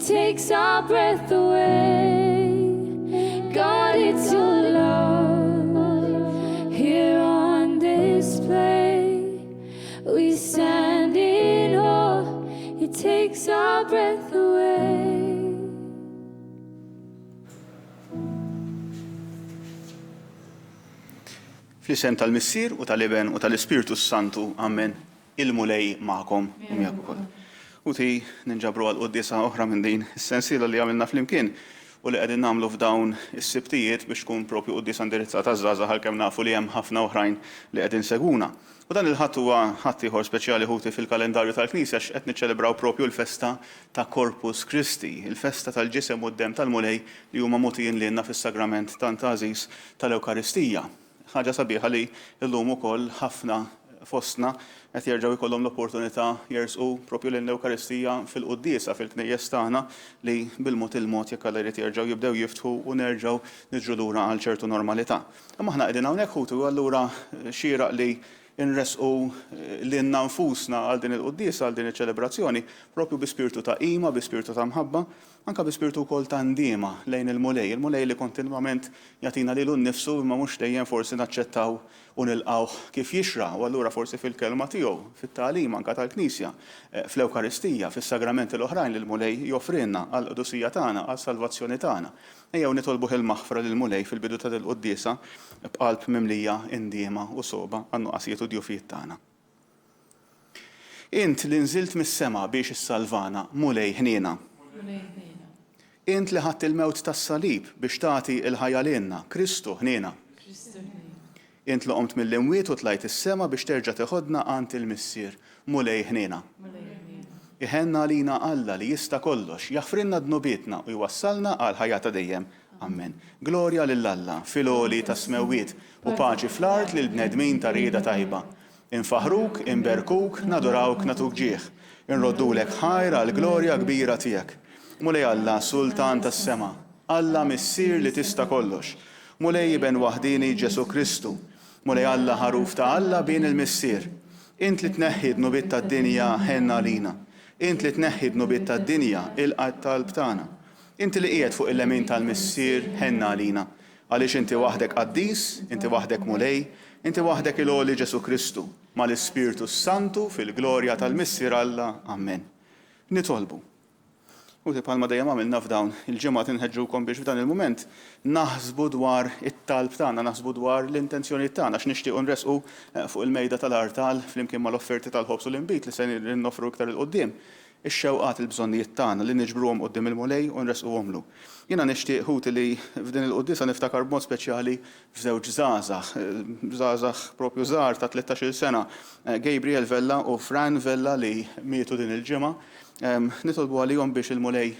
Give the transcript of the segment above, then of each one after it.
takes our breath away. God, it's your love here on display. We stand in awe. It takes our breath away. Fl-isem tal-Missier u tal-Iben u tal-Ispiritu Santu, amen. Il-mulej ma'kom u miegħek ukoll. U ti ninġabru għal-qoddisa oħra minn din is-sensiela li għamilna flimkien u li qegħdin nagħmlu f'dawn is-sibtijiet biex tkun propju qoddisa indirizzata żgħażagħ għalkemm nafu li hemm ħafna oħrajn li qegħdin seguna. U dan il-ħadd huwa ħadd ieħor speċjali ħuti fil-kalendarju tal-Knisja qed niċċelebraw propju l-festa ta' Corpus Christi, il-festa tal-ġisem u d-dem tal-mulej li huma mogħtijin lilna fis-sagrament tant għażiż tal-Ewkaristija. Ħaġa sabiħa li llum ukoll ħafna fostna qed jerġgħu jkollhom l-opportunità jersqu propju l-Ewkaristija fil-quddiesa fil-knejjes tagħna li bil-mod il-mod jekk alla jrid jerġgħu jibdew jiftħu u nerġgħu niġru lura għal ċertu normalità. Imma aħna qegħdin hawnhekk ħutu allura xieraq li nresqu lilna nfusna għal din il-quddiesa għal din iċ-ċelebrazzjoni propju bi spiritu ta' qima, bi spiritu ta' mħabba, anke bi spiritu wkoll ta' ndiema lejn il-mulej li kontinwament jagħtina lilu nnifsu imma mhux dejjem forsi naċċettaw u nilqgħu kif jixra u allura forsi fil-kelma tiegħu, fit-tagħlim anke tal-Knisja, fl-Ewkaristija, fis-sagramenti l-oħrajn li l-mulej joffrilna għall qudusija tagħna, għas-salvazzjoni tagħna. Ejjew nitolbuh il-maħfra lill-mulej fil-bidu ta' il-quddiesa b'qalb mimlija indiema u soba għan-nuqqasijiet u djufijiet tagħna. Int li nżilt mis-sema biex issalvana mulej ħniena. Int li ħadd il-mewt tas-salib biex tagħti l-ħajja lilna, Kristu ħniena. Int li qomt mill-imwiet u tlajt is-sema biex terġa' teħodna għand il-Missier, mulej ħniena. Iħenna lina Alla li jista' kollox, jaħfrinna dnubietna u jwassalna għal ħajja ta' dejjem. Amen. Glorja lil Alla, fil-għoli ta' smewwiet u paċi fl-art lil bnedmin ta' rieda tajba. Infaħruk, inberkuk, nadurawk, natuk ġieħ. Inroddulek ħajra l-glorja kbira tiegħek. Mulej Alla, Sultan tas-sema, Alla Missier li tista' kollox. Mulej Iben waħdini Ġesu Kristu. Mulej Alla ħaruf ta' Alla bin il-Missier. Int li tneħħi dnubiet tad-dinja ħenna lina. Int li tneħħi dnubiet tad-dinja il-qatt talb tagħna. Inti li qiegħed fuq il-lemin tal-Missier ħenna lina. Għaliex inti waħdek qaddis, inti waħdek mulej, inti waħdek il-għoli Ġesu Kristu, mal-Ispiritu Santu fil-glorja tal-Missier Alla. Amen. Nitolbu. U palma dejjem għamilna f'dawn il-ġimgħa inħeġġukom biex f'dan il-mument naħsbu dwar it-talb tagħna, naħsbu dwar l-intenzjonijiet tagħna x'nixtiequ nresqu fuq il-mejda tal-artal flimkien mal-offerti tal-ħobs u l-inbit li se ninnofru iktar il-qudiem. Ix-xewqat il-bżonnijiet tagħna li niġbruhom quddiem il-mulej u nresquhomlu. Jiena nixtieq ħuti li f'din il-quddiesa niftakar b'mod speċjali f'żewġ żgħażagħ propju żgħar ta' 13-il sena, Gabriel Vella u Fran Vella li mietu din il-ġimgħa. Nitolbu għalihom biex il-mulej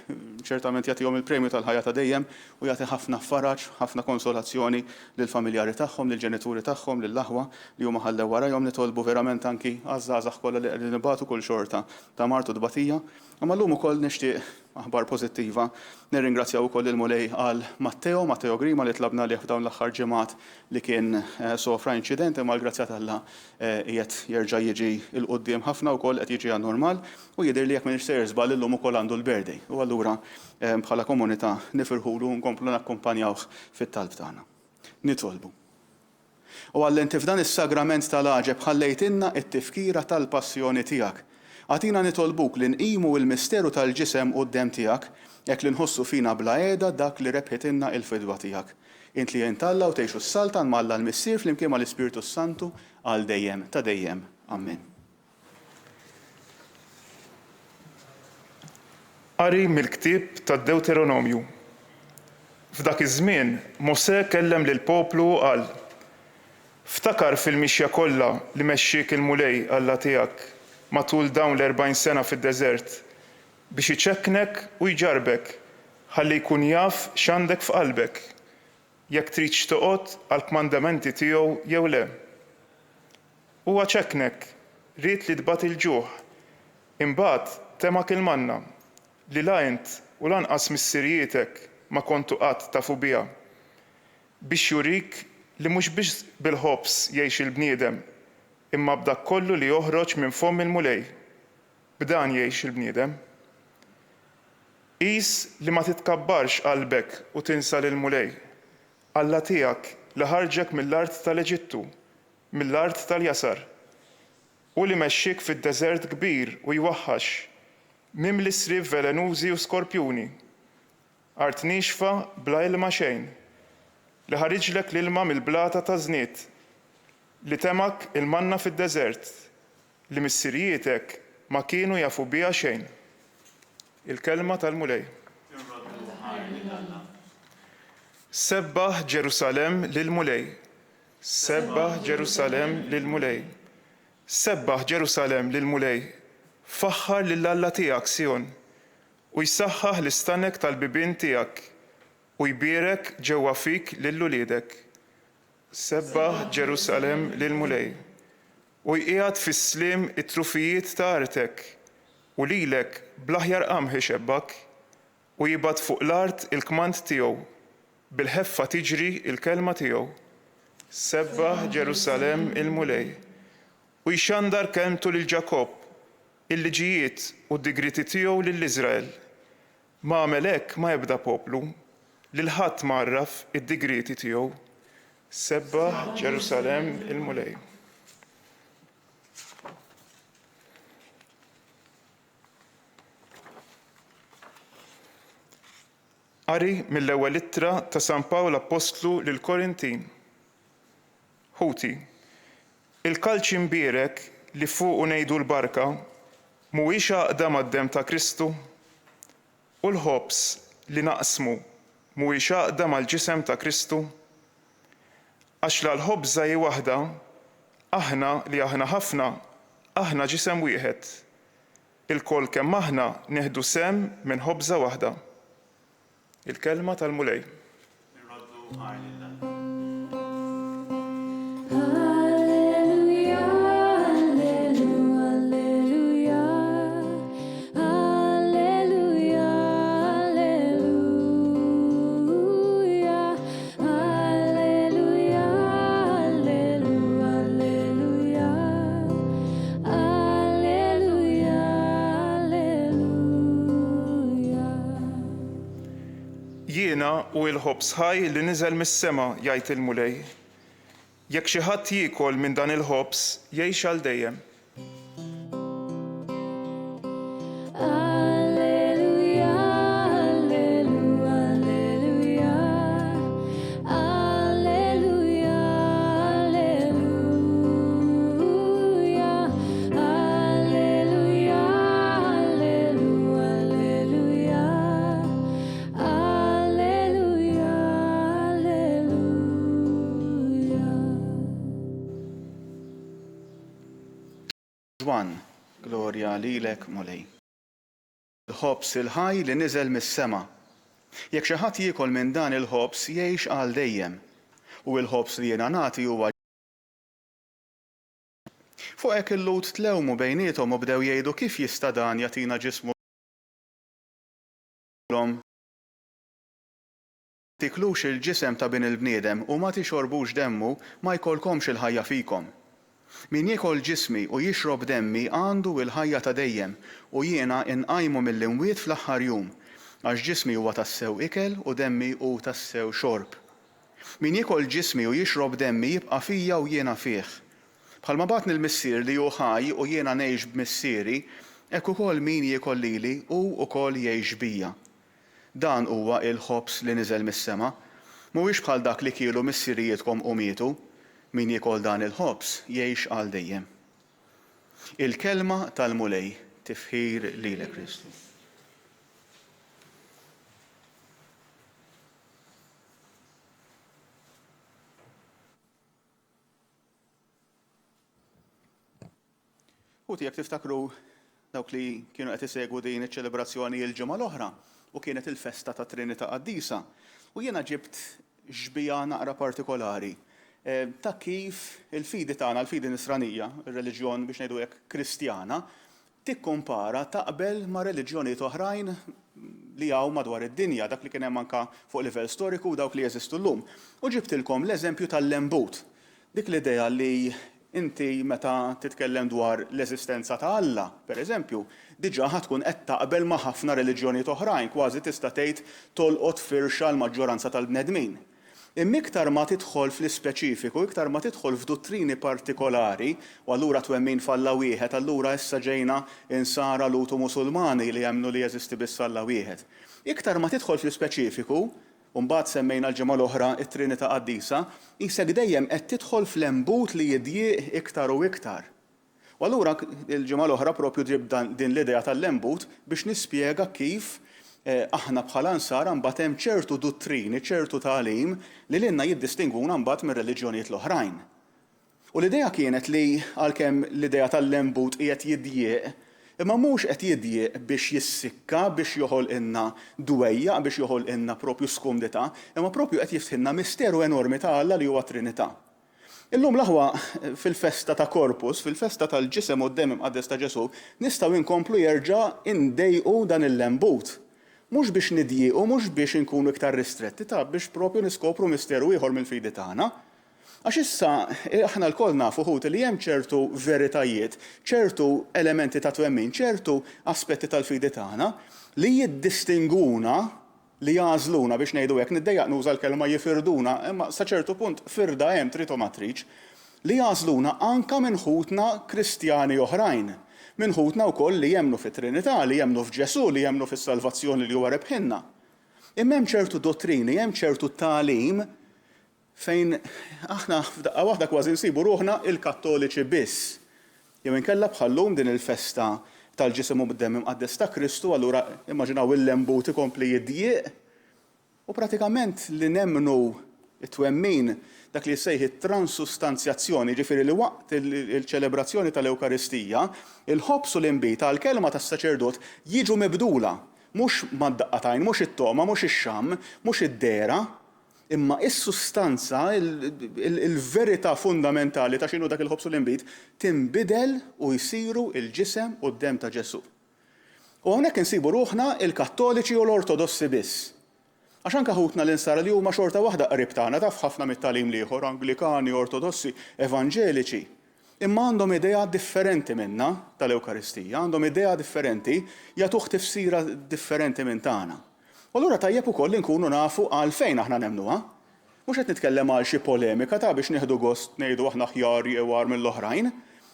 ċertament jagħtihom il-premju tal-ħajja ta' dejjem u jagħti ħafna faraġ, ħafna konsolazzjoni lill-familjari tagħhom, lill-ġenituri tagħhom, lill-aħwa li huma ħallew warahom. Nitolbu verament anki għaż-żgħażagħ kollha li qegħdin ibatu kull xorta ta' martu dbatija. Imma llum ukoll nixtieq aħbar pożittiva. Nirringrazzjaw ukoll il-mulej għal Matteo Grima li tlabna lih f'dawn l-aħħar ġimgħat li kien sofra inċident imma l-grazzja tal-Alla qiegħed jerġa' jiġi l-qudiem ħafna wkoll qed jiġi għan-normal u jidher li jekk m'iniex se jersbal illum ukoll għandu l-birthday. U allura bħala komunità nifirħulu nkomplu nakkumpanjawh fit-talb tagħna. Nitolbu. U għall-inti f'dan is-sagrament tal-għaġeb ħallejtilna t-tifkira tal-passjoni tiegħek. Għatina nitolbuk li nqimu l-misteru tal-ġisem quddiem tiegħek jekk li nħossu fina bla qiegħda dak li rebħitilna l-fidwa tiegħek. Int li jintalla u tgħixu s-saltan malla l-Missier flimkien mal-Ispiritu Santu għal dejjem ta' dejjem. Amen. Qari mill-ktieb tad-Deuteronomju. F'dak iż-żmien Mosè kellem lill-poplu u qal: Ftakar fil-mixja kollha li mexxik il-mulej Alla tiegħek matul dawn l-40 sena fid-deżert biex iċekknek u jġarbek ħalli jkun jaf x'għandek f'qalbek jekk trid toqgħod għall-kmandamenti tiegħu jew le. Huwa ċekknek, ried li tbagħat il-ġuħ, imbagħad temak il-manna li la int u lanqas missirjietek ma kontu qatt tafu biha biex jurik li mhux biex bil-ħobs jgħix il-bniedem imma b'dak kollu li joħroġ minn fomm il-mulej. B'dan jgħix il-bniedem. Qis li ma titkabbarx qalbek u tinsa lil mulej. Alla tiegħek li ħarġek mill-art tal-Eġittu, mill-art tal-Jasar, u li mexxik fid-deżert kbir u jwaħħax, mimli srib velenużi u skorpjuni, art nixfa bla ilma xejn, li ħariġlek l-ilma mill-blata ta' żniet, li temak il-manna fid-deżert, li missirjietek ma kienu jafu biha xejn. Il-kelma tal-mulej. Sebbaħ Ġerusalem lil-mulej. Sebbaħ Ġerusalem lil-mulej. Sebbaħ Ġerusalem lil-mulej. Faħħar lill-Alla tiegħek Sion u jsaħħaħ l-istanek tal-bibien tiegħek u jbierek ġewwa fik lil-uliedek. Sebbaħ Ġerusalem lil-mulej. U jqiegħed fis-sliem it-trufijiet ta' artek u lilek bl-aħjar qamħ ixebbak u jibgħat fuq l-art il-kmand tiegħu bil-ħeffa tiġri il-kelma tiegħu. Sebbaħ Ġerusalem il-mulej. U jxandar kelmtu lil Ġakob, il-liġijiet u d-digriti tiegħu lill-Iżrael. Ma għamel hekk ma ebda poplu, lil ħadd ma għarraf id-digriti tiegħu. Sebbaħ Ġerusalem il-mulej. Qari mill-ewwel ittra ta' San Pawl Apostlu lill-Korintin. Ħuti, il-kalċ imbierek li fuq ngħidu l-barka mhuwiex għaqda mad-demm ta' Kristu u l-ħobs li naqsmu mhuwiex għaqda mal-ġisem ta' Kristu. Għax l-ħobża hi waħda, aħna li aħna ħafna, aħna ġisem wieħed. Il-kol kemm aħna nieħdu sem minn ħobża waħda. Il-kelma tal-mulej. Jiena u l-ħobs ħaj li niżel mis-sema jgħid il-mulej. Jekk xi ħadd jiekol minn dan il-ħobs jgħix għal dejjem. Glorja lilek mulej. Il-ħobs il-ħaj li niżel mis-sema. Jekk xi ħadd jiekol minn dan il-ħobs jgħix għal dejjem. U l-ħobs li jiena nagħti huwa fuq hekk il-lut tlewmu bejniethom u bdew jgħidu kif jista' dan jagħtina ġismu tiklux il-ġisem ta' bin il-bniedem u ma tixorbux demmu ma jkollkomx il-ħajja fikom. Min jiekol ġismi u jixrob demmi għandu il-ħajja ta' dejjem u jiena inqajmu mill-imwiet fl-aħħar jum, għax ġismi huwa tassew ikel u demmi hu tassew xorb. Min jiekol ġismi u jixrob demmi jibqa' fija u jiena fih. Bħalma batni l-missier li hu ħaj u jiena ngħix b'missieri, hekk ukoll min jiekol lili hu wkoll jgħix bija. Dan huwa il-ħobs li niżel mis-sema, mhuwiex bħal dak li kielu missierijietkom u mietu. Min jiekol dan il-ħobs jgħix għal dejjem. Il-kelma tal-mulej tifħir lilek Kristu. Ħuti jekk tiftakru dawk li kienu qed isegwu din iċ-ċelebrazzjoni l-ġimgħa l-oħra u kienet il-festa ta' Trinità Qaddisa u jiena ġibt ġbija naqra partikolari. Ta' kif il-fidi tagħna, l-fidi nisranija, ir-reliġjon biex ngħidu hekk Kristjana, tikkumpara taqbel ma' reliġjonijiet oħrajn li hawn madwar id-dinja, dak li kien hemm anke fuq livell storiku u dawk li jeżistu llum. U ġibtilkom l-eżempju tal-lembut. Dik l-idea li inti meta titkellem dwar l-eżistenza ta' Alla, pereżempju, diġà ħatkun qed taqbel ma' ħafna reliġjonijiet oħrajn, kważi tista' tgħid tolqot firxa l-maġġoranza tal-bnedmin. Imma iktar ma tidħol fl-ispeċifiku, iktar ma tidħol f'dottrini partikolari, u allura twemmin f'Alla wieħed, allura issa ġejna insara Lutu Musulmani li jemmnu li jeżisti biss Alla wieħed. Iktar ma tidħol fl-ispeċifiku, u mbagħad semmejna l-ġimgħa l-oħra it-Trinità Qaddisa, isek dejjem qed tidħol fl-embut li jidjieq iktar u iktar. U allura l-ġimgħa l-oħra propju ġib din l-idea tal-embut biex nispjega kif aħna bħala Ansar mbagħad hemm ċertu dottrini, ċertu tagħlim li lilna jiddistingwuna mbagħad mir-reliġjonijiet l-oħrajn. U l-idea kienet li għalkemm l-idea tal-embut qiegħed jidjieq, imma mhux qed jidjieq biex jissikka, biex joħolqilna dwejja, biex joħolqilna propju skumdità, imma propju qed jiftħilna misteru enormi ta' Alla li huwa Trinità. Illum l-aħwa fil-festa ta' Korpus, fil-festa tal-ġisem u d-dem imqaddes ta' Ġesu, nistgħu inkomplu jerġa' indejqu dan il-lembut. Mhux biex nidjiequ, mhux biex inkunu iktar ristretti, ta' biex propju niskopru misteru ieħor mill-fidi tagħna. Għax issa aħna l-koll nafu li hemm ċertu veritajiet, ċertu elementi ta' twemmin, ċertu aspetti tal-fidi tagħna li jiddistinguna, li jażluna biex ngħidu hekk, niddejjaq nuża l-kelma jifirduna, imma sa ċertu punt firda hemm trid u ma tridx, li jażluna anke minn ħutna Kristjani oħrajn. Minn ħutna wkoll li jemmnu fit-Trinità, li jemmnu f'Ġesu, li jemmnu fis-salvazzjoni li huwa rebħinna. Imma hemm ċertu dottrini, hemm ċertu tagħlim fejn aħna f'daqqa waħda kważi nsibu ruħna il-Kattoliċi biss. Jew inkella bħallum din il-festa tal-ġisem u d-dem imqaddes ta' Kristu, allura immaġinaw il-lembut ikompli jiddjieq. U pratikament li nemmnu it-twemmin dak li jsejħi transustanzjazzjoni, ġifieri li waqt il-ċelebrazzjoni tal-Ewkaristija, il-ħobs u l-inbita għall-kelma tas-saċerdot jiġu mibdula, mhux mad-daqqatajn, mhux it-toma, mhux ix-xam, mhux id-dera, imma is-sustanza, il-verità fundamentali ta' x'inhu dak il-ħobs u l-inbit tinbidel u jsiru il-ġisem u d-dem ta' Ġesu. U hawnhekk insibu ruħna il-Kattoliċi u l-Ortodossi biss. Għax anke ħutna l-insara li huma xorta waħda qrib tagħna taf ħafna mit-tagħlim ieħor, Anglikani, Ortodossi, Evanġeliċi. Imma għandhom idea differenti minna tal-Ewkaristija, għandhom idea differenti, jagħtuh tifsira differenti minn tagħna. U allura tajjeb ukoll inkunu nafu għalfejn aħna nemmnuha. Mhux qed nitkellem għal xi polemika ta' biex nieħdu gost ngħidu aħna ħjar jew għar mill-oħrajn,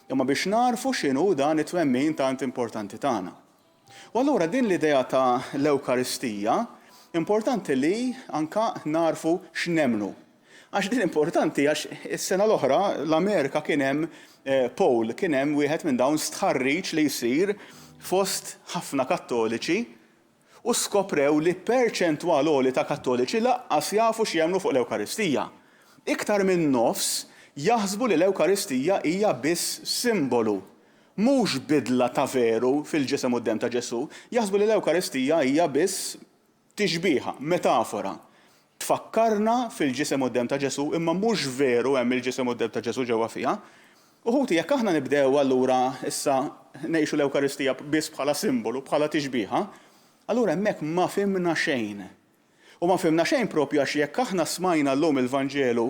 imma biex narfu x'inhu dan it-twemmin tant importanti tagħna. U allura din l-idea ta' l-Ewkaristija importanti li anka narfu x'nemmnu. Għax din importanti għax is-sena l-oħra l-Amerika kien hemm poll, kien hemm wieħed minn dawn stħarriġ li jsir fost ħafna Kattoliċi u skoprew li perċentwal għoli ta' Kattoliċi laqqas jafu x'jemmnu fuq l-Ewkaristija. Iktar minn nofs jaħsbu li l-Ewkaristija hija biss simbolu. Mhux bidla ta' veru fil-ġisem u d-dem ta' Ġesu, jaħsbu li l-Ewkaristija hija biss tixbiħa, metafora. Tfakkarna fil-ġisem u d-dem ta' Ġesu, imma mhux veru hemm il-ġisem u d-dem ta' Ġesu ġewwa fiha. Uħuti jekk aħna nibdew allura issa ngħixu l-Ewkaristija biss bħala simbolu, bħala tixbiħa, allura hemmhekk ma fimna xejn. U ma fimna xejn propju għax jekk aħna smajna llum il-Vanġelu,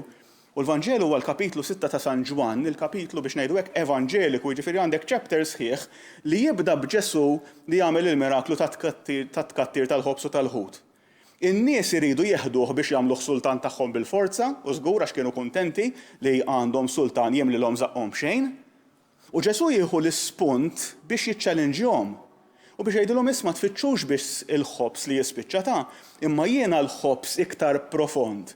u l-Vanġelu huwa l-kapitlu 6 ta' San Ġwan, il-kapitlu biex ngħidu hekk evanġeliku, jiġifieri għandek chapter sħiħ li jibda b'Ġesu li jagħmel il-miraklu ta' tkattir tal-ħobs u tal-ħut. In-nies iridu jeħduh biex jagħmluh sultan tagħhom bil-forza, u żgur għax kienu kuntenti li għandhom sultan jemlilhom żaqhom xejn. U Ġesu jieħu l-ispunt biex jiċċallenġjhom. U biex jgħidilhom isma' tfittxux biss il-ħobs li jispiċċa ta', imma jiena l-ħobs iktar profond.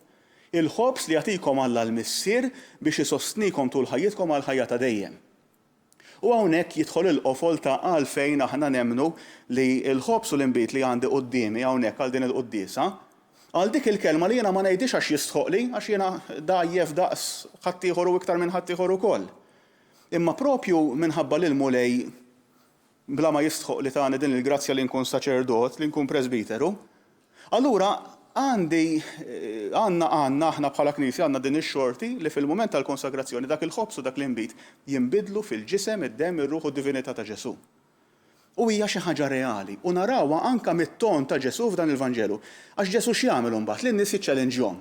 Il-ħobs li jagħtikom Alla l-missier biex isostnikom tul ħajjitkom għal ħajja ta' dejjem. U hawnhekk jidħol il-qofol ta' għalfejn aħna nemmnu li l-ħobs u l-inbit li għandi qudiemi hawnhekk għal din il-quddiesa, għal dik il-kelma li jiena ma ngħidix għax jistħoqli, għax jiena dajjef daqs ħadd ieħor u iktar minn ħadd ieħor ukoll. Imma propju minħabba lil mulej bla ma jistħoq li tagħni din il-grazzja li nkun saċerdot, li nkun presbiteru, allura għandna aħna bħala Knisja għandna din ix-xorti li fil-mument tal-konsagrazzjoni dak il-ħobs u dak l-inbit jinbidlu fil-ġisem, id-dem, ir-ruħ u d-divinità ta' Ġesu. U hija xi ħaġa reali u narawha anke mit-ton ta' Ġesu f'dan il-Vanġelu. Għax Ġesu x'jagħmel imbagħad lin-nies jiċċallenġjhom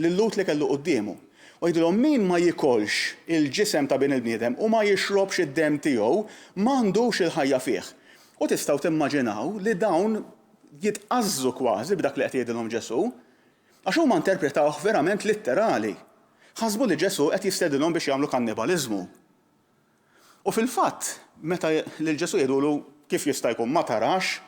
lil Lut li kellu qudiemu. U jgħidulhom min ma jikolx il-ġisem ta' bin il-bniedem u ma jixrobx id-dem tiegħu m'għandux il-ħajja fih. U tistgħu timmaġinaw li dawn jitqazzu kważi b'dak li qed jgħidilhom Ġesu, għax huma interpretawh verament litterali. Ħasbu li Ġesu qed jistedilhom biex jagħmlu kannibaliżmu. U fil-fatt, meta lil Ġesu jgħidulu kif jista' jkun ma tarax,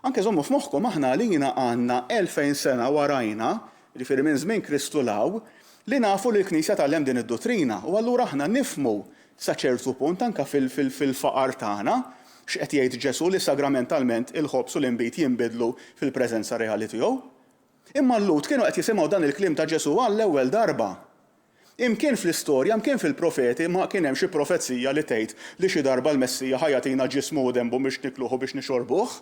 anke żommu f'moħħkom aħna lina għandna 2000 sena warajna, jiġifieri minn żmien Kristu law, li nafu li l-Knisja tgħallem din id-dottrina u allura aħna nifhmu sa ċertu punt anke fil-faqar tagħna x'qed jgħid Ġesu li sagramentalment il-ħobs u l-inbit jinbidlu fil-preżenza reali tiegħu. Imma l-Lut kienu qed jisimgħu dan il-kliem ta' Ġesu għall-ewwel darba. Imkien fl-istorja, imkien fil-profeti ma kien hemm xi profezija li tgħid li xi darba l-Messija ħajatina ġismu u dembu biex nikluħu biex nixorbuh.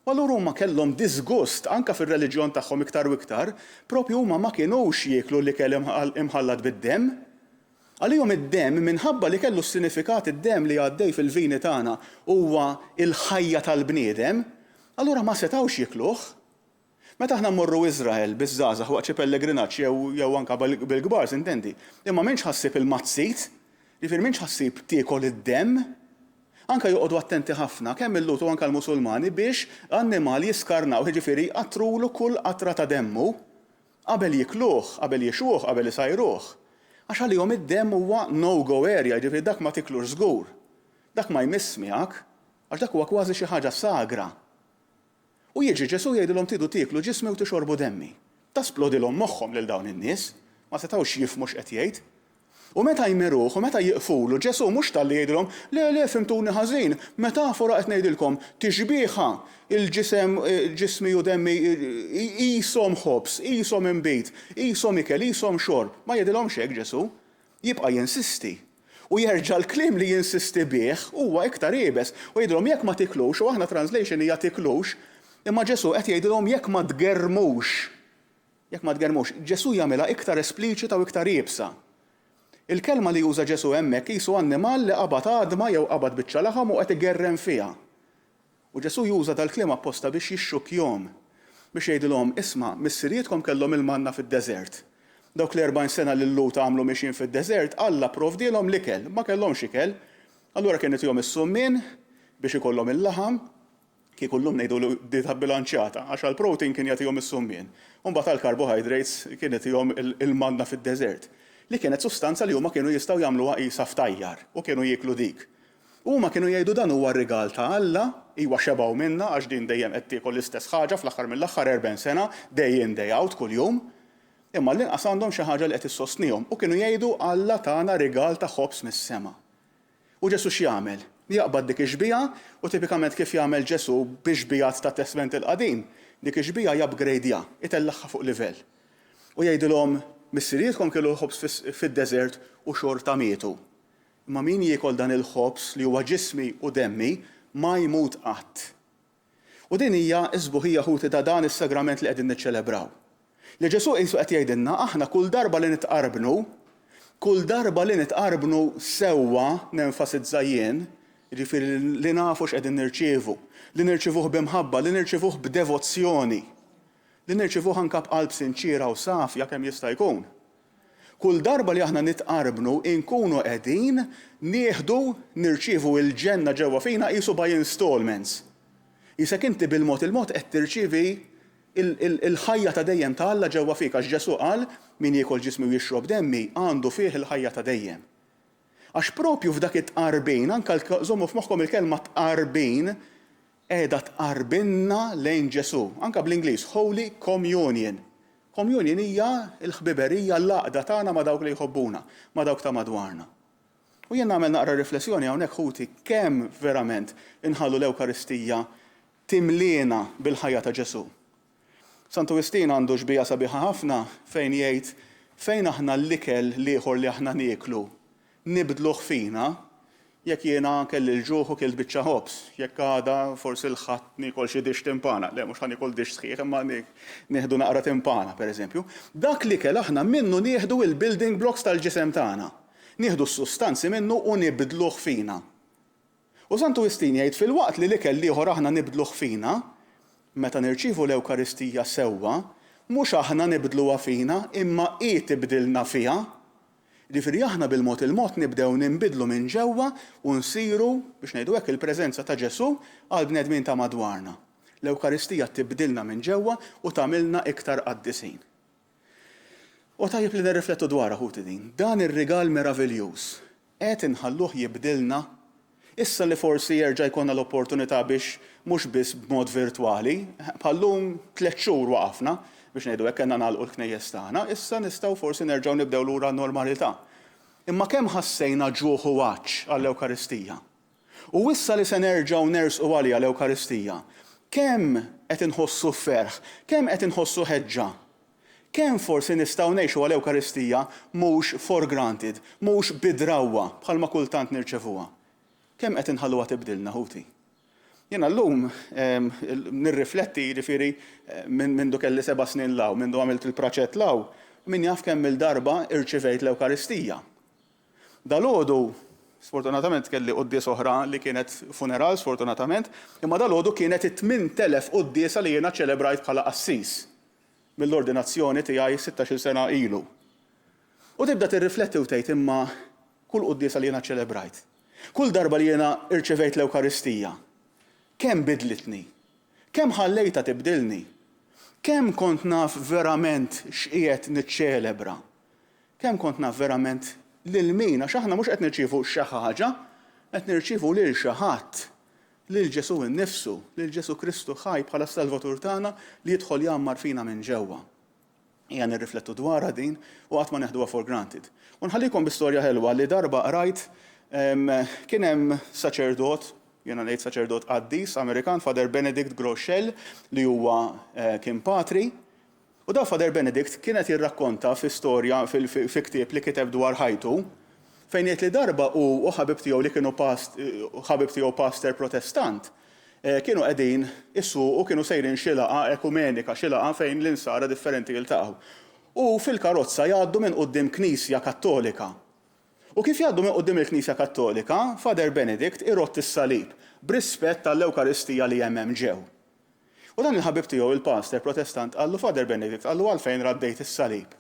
Allura huma kellhom disgust anke fir-reliġjon tagħhom iktar u iktar, propju huma ma kinux jieklu li kellhom imħallat bid-demm. Għalihom id-demm minħabba li kellu s-sinifikat id-demm li għaddej fil-vini tagħna huwa il-ħajja tal-bniedem, allura ma setgħux jikluh. Meta aħna mmorru Iżrael biż-żgħażagħ waqt xi pellegrinaġġ jew anke bil-kbar, intendi, imma m'hemmx ħassib il-mazzit, jifier m'hemmx ħassib tiekol id-demm. Anke joqogħdu attenti ħafna kemm il-Lut u anke l-Musulmani biex annimali jiskarnaw, jiġifieri qatrulu kull qatra ta' demmu qabel jikluh, qabel jixuh, qabel isajruh. Għax għalihom id-demm huwa no-go area, jiġifieri dak ma tiklux żgur. Dak ma jmiss miegħek, għax dak huwa kważi xi ħaġa sagra. U jiġi Ġesu jgħidilhom tridu tieklu ġismi u tixorbu demmi. Tasplodilhom moħħhom lil dawn in-nies, ma setgħux jifhmu x'qed jgħid. U meta jmeruh, u meta jiqfulu, Ġesu mhux talli jgħidilhom le fimtuni ħażin, metafora qed ngħidilkom tixbieħa il-ġisem ġismi u demmi qishom ħobs, qishom inbit, qishom ikel, qishom xorb. Ma jgħidilhomx hekk Ġesu, jibqa' jinsisti. U jerġa' l-kliem li jinsisti bih huwa iktar iebes u jgħidilhom jekk ma tiklux, u aħna translation hija tiklux, imma Ġesu qed jgħidilhom jekk ma tgermux. Jekk ma tgermux, Ġesu jagħmilha iktar espliċita u iktar iebsa. Il-kelma li juża Ġesu hemmhekk qisu annimal li qabad għadma jew qabad biċċa laħam u qed igerrem fiha. U Ġesu juża dal-kliem apposta biex jixxukjhom, biex jgħidilhom isma' missirietkom kellhom il-manna fid-deżert. Dawk l-40 sena li l-Lut għamlu mixjin fid-deżert, Alla provdilhom l-ikel, ma kellhomx ikel. Allura kienet jom is-summin biex ikollhom il-laħam, kieku llum ngħidu dieta bilanċjata, għax għall-protein kien jagħtihom is-summin. U mbagħad għall-carbohydrates kienet jom il-manna fid-deżert. Li kienet sustanza li huma kienu jistgħu jagħmluha qisha f'tajjar u kienu jieklu dik. Huma kienu jgħidu dan huwa r-rigal ta' Alla, iwa xebgħu minnha għax din dejjem qed tiekol l-istess ħaġa fl-aħħar mill-aħħar 40 sena, day in day out kuljum. Imma l-inqas għandhom xi ħaġa li qed issostnihom u kienu jgħidu Alla tagħna rigal ta' ħobs mis-sema. U Ġesu x'jagħmel? Jaqbad dik ix-xbija u tipikament kif jagħmel Ġesu bix-xbijat tat Testament il-Qadim, dik ix-xbija jabgrejdja, itellaħħa fuq livell. U jgħidilhom missirietkom kellu ħobs fid-deżert u xorta mietu. Imma min jiekol dan il-ħobs li huwa ġismi u demmi ma jmut qatt. U din hija isbuħija ħuti ta' dan is-sagrament li qegħdin niċċelebraw. Li Ġesu qisu qed jgħidilna aħna kull darba li nitqarbnu sewwa nenfasizza jien, jiġifieri li nafu x'qegħdin nirċievu, li nirċievuh b'imħabba, li nirċievuh b'devozzjoni, li nirċievuh anke b'qalb sinċira u safja kemm jista' jkun. Kull darba li aħna nitqarbnu inkunu qegħdin nieħdu nirċievu l-ġenna ġewwa fina qisu by installments. Isek inti bil-mod il-mod qed tirċievi il-ħajja ta' dejjem ta' Alla ġewwa fik għax Ġesu qal min jiekol ġismi u jixrob demmi għandu fih il-ħajja ta' dejjem. Għax propju f'dak it-tqarbin, anke żommu f'moħħkom il-kelma tqarbin qiegħda tqarbinna lejn Ġesu, anke bl-Ingliż Holy Communion. Communion hija l-ħbiberija l-laqda tagħna ma' dawk li jħobbuna, ma' dawk ta' madwarna. U jien nagħmel naqra riflessjoni hawnhekk ħuti kemm verament inħallu l-Ewkaristija timliena bil-ħajja ta' Ġesu. Sant Augustin għandu xbija sabiħa ħafna fejn jgħid fejn aħna l-ikel ieħor li aħna nieklu nibdluh fina jekk jiena kelli l-ġuħ u kell biċċa ħobs, jekk għada forsi l-ħadd niekol xi dix timpana, le mhux ħanikol dix sħiħ imma nieħdu naqra timpana pereżempju. Dak l-ikel aħna minnu nieħdu il-building blocks tal-ġisem tagħna. Nieħdu s-sustanzi minnu u nibdluh fina. U Sant Augustin jgħid fil-waqt li l-ikel ieħor aħna nibdluh fina, meta nirċievu l-Ewkaristija sewwa, mhux aħna nibdluha fina, imma hi tibdilna fiha. Ġifieri aħna bil-mod il-mod nibdew ninbidlu minn ġewwa u nsiru biex ngħidu hekk il-preżenza ta' Ġesu għal bnedmin ta' madwarna. L-Ewkaristija tibdilna minn ġewwa u tagħmilna iktar qaddisin. U tajjeb li nirriflettu dwarha ħuti din. Dan ir-rigal meraviljuż qed inħalluh jibdilna issa li forsi jerġa' jkollna l-opportunità biex mhux biss b'mod virtwali, bħallum 3 xhur waqafna biex ngħidu hekk kellna nagħlqu l-knejjes tagħna, issa nistgħu forsi nerġgħu nibdew lura n-normalità. Imma kemm ħassejna ġuħ u għaġġ għall-Ewkaristija. U issa li se nerġgħu nersqu għalija l-Ewkaristija, kemm qed inħossu ferħ, kemm qed inħossu ħeġġa. Kemm forsi nistgħu ngħixu għall-Ewkaristija mhux for granted, mhux bidrawwa bħalma kultant nirċevuha. Kemm qed inħalluha tibdilna ħuti. Jiena llum nirrifletti jiġifieri minn kelli 7 snin law, minn għamilt il-praċett law, min jaf kemm il-darba irċivejt l-Ewkaristija. Dalgħodu, sfortunatament kelli quddies oħra li kienet funeral sfortunatament, imma dalgħodu kienet 8,000 quddiesa li jiena ċelebrajt bħala qassis mill-ordinazzjoni tiegħi 16 sena ilu. U tibda tirrifletti u tgħid imma kull quddiesa li jiena ċelebrajt. Kull darba li jiena irċevejt l-Ewkaristija. Kemm bidlitni? Kemm ħallejta tibdilni? Kemm kont naf verament x'qiegħed niċċelebra? Kemm kont naf verament lil min għax aħna mhux qed nirċievu xi ħaġa, qed nirċievu lil xi ħadd, lil Ġesu innifsu, lil Ġesu Kristu ħaj bħala Salvatur tagħna li jidħol jammar fina minn ġewwa. Hija nirriflettu dwarha din u qatt ma neħduha for granted. U nħallikom bi storja ħelwa li darba qrajt kien hemm saċerdot, jiena ngħid saċerdot qaddis Amerikan, Father Benedict Groeschel, li huwa kien patri. U da Father Benedict kienet jirrakkonta fi storja fi ktieb li kiteb dwar ħajtu, fejn jgħid li darba u ħabib tiegħu li kienu ħabib tiegħu pastor Protestant, kienu qegħdin issuqu kienu sejrin xi laqgħa ekumenika, xi laqgħa fejn l-insara differenti jiltaqgħu. U fil-karozza jgħaddu minn quddiem Knisja Kattolika. U kif jgħaddu minn quddiem il-Knisja Kattolika, Father Benedict irott is-salib b'rispett tal-Ewkaristija li hemm ġew. U dan il-ħabib tiegħu il-pastor Protestant qallu Father Benedict qallu għalfejn raddejt is-salib.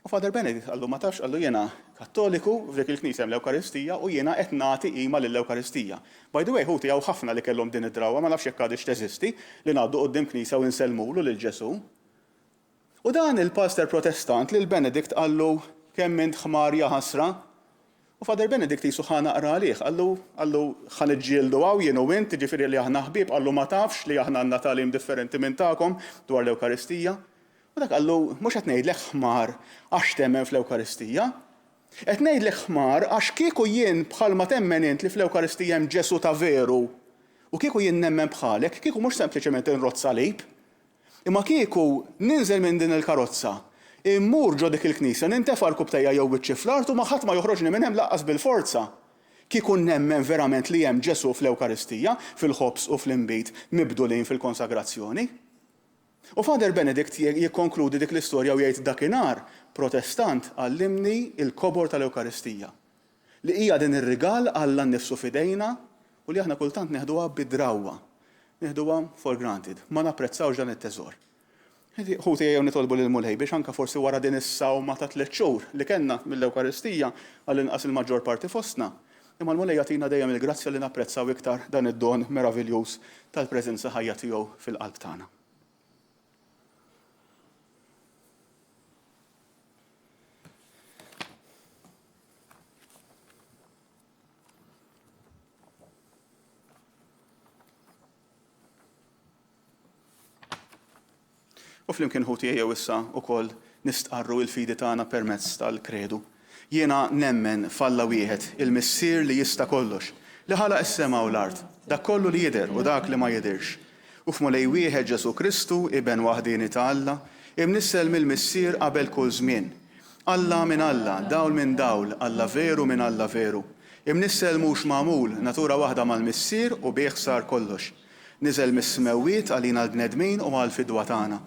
U Father Benedict qallu ma tafx qallu jiena Kattoliku f'dik il-Knisja l-Ewkaristija u jiena qed nagħti qima lill-Ewkaristija. By the way, hu tiegħu ħafna li kellhom din id-drawwa ma nafx jekk għadix teżisti li ngħaddu quddiem Knisja u nsellmulu lil Ġesu. U dan il-pastor Protestant lil Benedict qallu kemm int ħmar ja ħasra. U Father Benedict jisu ħana qra għalih, qallu ħan iġġieldu għaw jien u int, ġifieri li aħna ħbieb, qallu ma tafx li aħna għandna tagħlim differenti minn tagħkom dwar l-Ewkaristija. U dak qallu mhux qed ngħidlek ħmar għax temmen fl-Ewkaristija. Qed ngħidlek ħmar għax kieku jien bħalma temmen int li fl-Ewkaristija hemm Ġesu ta' veru u kieku jien nemmen bħalek, kieku mhux sempliċement inrott salib, imma kieku ninżel minn din il-karozza, immur ġo dik il-Knisja, nintefa' l-kubtejja jew biċ-ċiflart u ma ħadd ma joħroġni minn hemm laqqas bil-forza. Kieku nemmen verament li hemm Ġesu fl-Ewkaristija, fil-ħobs u fl-inbit mibdulin fil-konsagrazzjoni. U Father Benedict jikkonkludi dik l-istorja u jgħid dakinhar Protestant għallimni il-kobor tal-Ewkaristija. Li hija din ir-rigal Alla nnifsu f'idejna u li aħna kultant neħduha bidrawwa. Neħduha for granted, ma napprezzawx dan it-teżor. Ħuti jew nitolbu lil mulej biex anke forsi wara din is-sawma ta' 3 xhur li kellna mill-Ewkaristija għall-inqas il-maġġor parti fostna. Imma l-mulej jagħtina dejjem il-grazzja li napprezzaw iktar dan id-don meraviljuż tal-preżenza ħajja tiegħu fil-qalb tagħna. U flimkien ħuti jew issa wkoll nistqarru l-fidi tagħna permezz tal-kredu. Jiena nemmen f'Alla wieħed il-Missier li jista' kollox, li ħalaq is-sema u l-art, dak kollu li jidher u dak li ma jidhirx. U f'mulej wieħed Ġesu Kristu iben waħdini ta' Alla, imnissel mill-Missier qabel kull żmien. Alla minn Alla, dawl minn dawl, Alla veru minn Alla veru. Imnissel mhux magħmul, natura waħda mal-Missier u bih sar kollox. Niżel mis-smewwiet għalina l-bnedmin u għall-fidwa tagħna.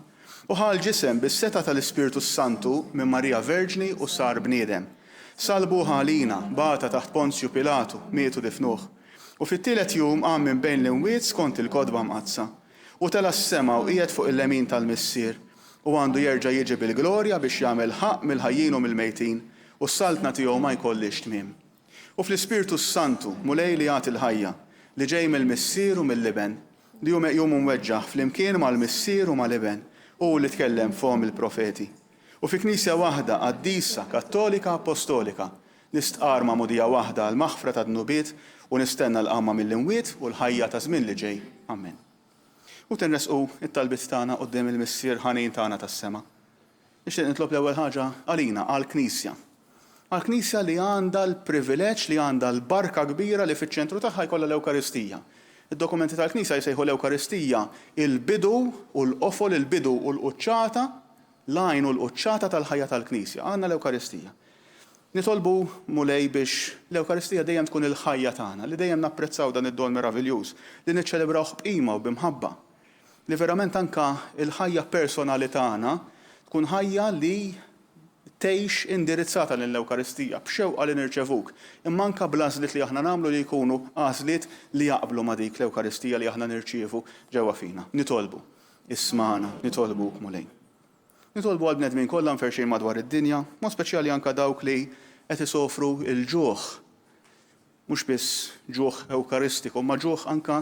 U ħal ġisem bis-seta tal-Ispirtu Santu minn Marija Verġni u sar bniedem. Salbu ħalina, bata taħt Ponzju Pilatu, mietu difnuh. U fit-tielet jum qam minn bejn l-imwiet skont il-kodba mqazza. U tela s-sema u qiegħed fuq il-lemin tal-Missier. u għandu jerġa' jiġi bil-glorja biex jagħmel ħaq mill-ħajjin u mill-mejtin u s-saltna tiegħu ma jkollix tmiem. U fl-Ispiritu Santu mulej li jagħti l-ħajja li ġej mill-missier u mill-liben li jum mweġġaħ flimkien mal-missier u mal-liben u li tkellem fehom il-profeti. U fi Knisja waħda qaddisa Kattolika Apostolika nistqar ma' mudija waħda għal maħfra ta' dnubiet u nistenna l-qamma mill-imwiet u l-ħajja ta' żmien li ġej. Amen. U tenresqu it-talbit tagħna quddiem il-missier ħanin tagħna tas-sema. Nixtieq nitlob l-ewwel ħaġa għalina għall-Knisja. Għall-Knisja li għandha l-privileġġ li għandha l-barka kbira li fiċ-ċentru tagħha jkollha l-Ewkaristija. Id-dokumenti tal-Knisja jsejħu l-Ewkaristija il-bidu u l-qofol, il-bidu u l-quċċata, l-għajn u l-quċċata tal-ħajja tal-Knisja. Għandna l-Ewkaristija. Nitolbu mulej biex l-Ewkaristija dejjem tkun il-ħajja tagħna, li dejjem napprezzaw dan id-don meraviljuż, li niċċelebrawh b'qima u b'imħabba. Li verament anka il-ħajja personali tagħna tkun ħajja li tgħix indirizzata lill-Ewkaristija b'xewqa li nirċevuk, imma anke bl-għażliet li aħna nagħmlu li jkunu għażliet li jaqblu ma' dik l-Ewkaristija li aħna nirċievu ġewwa fina. Nitolbu, ismana, nitolbuk mulej. Nitolbu għal bnedmin kollha mferxin madwar id-dinja, mod speċjali anke dawk li qed isofru l-ġuħ. Mhux biss ġuħ Ewkaristiku, ma ġuħ anke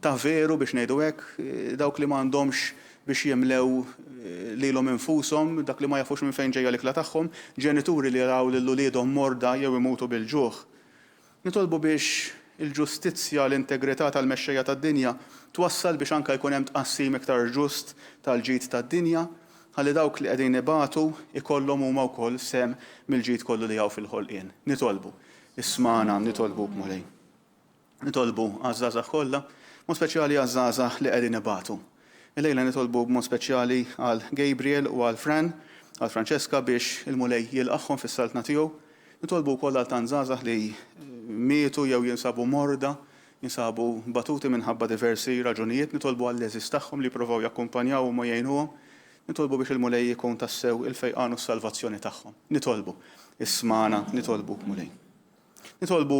ta' veru biex ngħidu hekk, dawk li m'għandhomx biex jimlew lilhom infushom, dak li ma jafux minn fejn ġejja l-ikla tagħhom, ġenituri li jaraw lil uliedhom morda jew imutu bil-ġuħ. Nitolbu biex il-ġustizzja, l-integrità tal-mexxejja tad-dinja twassal biex anke jkun hemm tqassim iktar ġust tal-ġid tad-dinja, ħalli dawk li qegħdin ibatu ikollhom huma wkoll sem mill-ġid kollu li hawn fil-ħolqien. Nitolbu, ismana, nitolbuk mulej. Nitolbu għaż-żgħażagħ kollha, mod speċjali għaż-żgħażagħ li qegħdin ibatu. Illejla nitolbu b'mod speċjali għal Gabriel u għal Fran, għal Franceska biex il-mulej jilqaħħom fis-saltna tiegħu. Nitolbu wkoll għal tant żgħażagħ li mietu jew jinsabu morda, jinsabu batuti minħabba diversi raġunijiet, nitolbu għall-leżis tagħhom li jippruvaw jakkumpanjaw u ma jgħinuhom. Nitolbu biex il-mulej jkun tassew il-fejqan u s-salvazzjoni tagħhom. Nitolbu, ismana, nitolbuk mulej. Nitolbu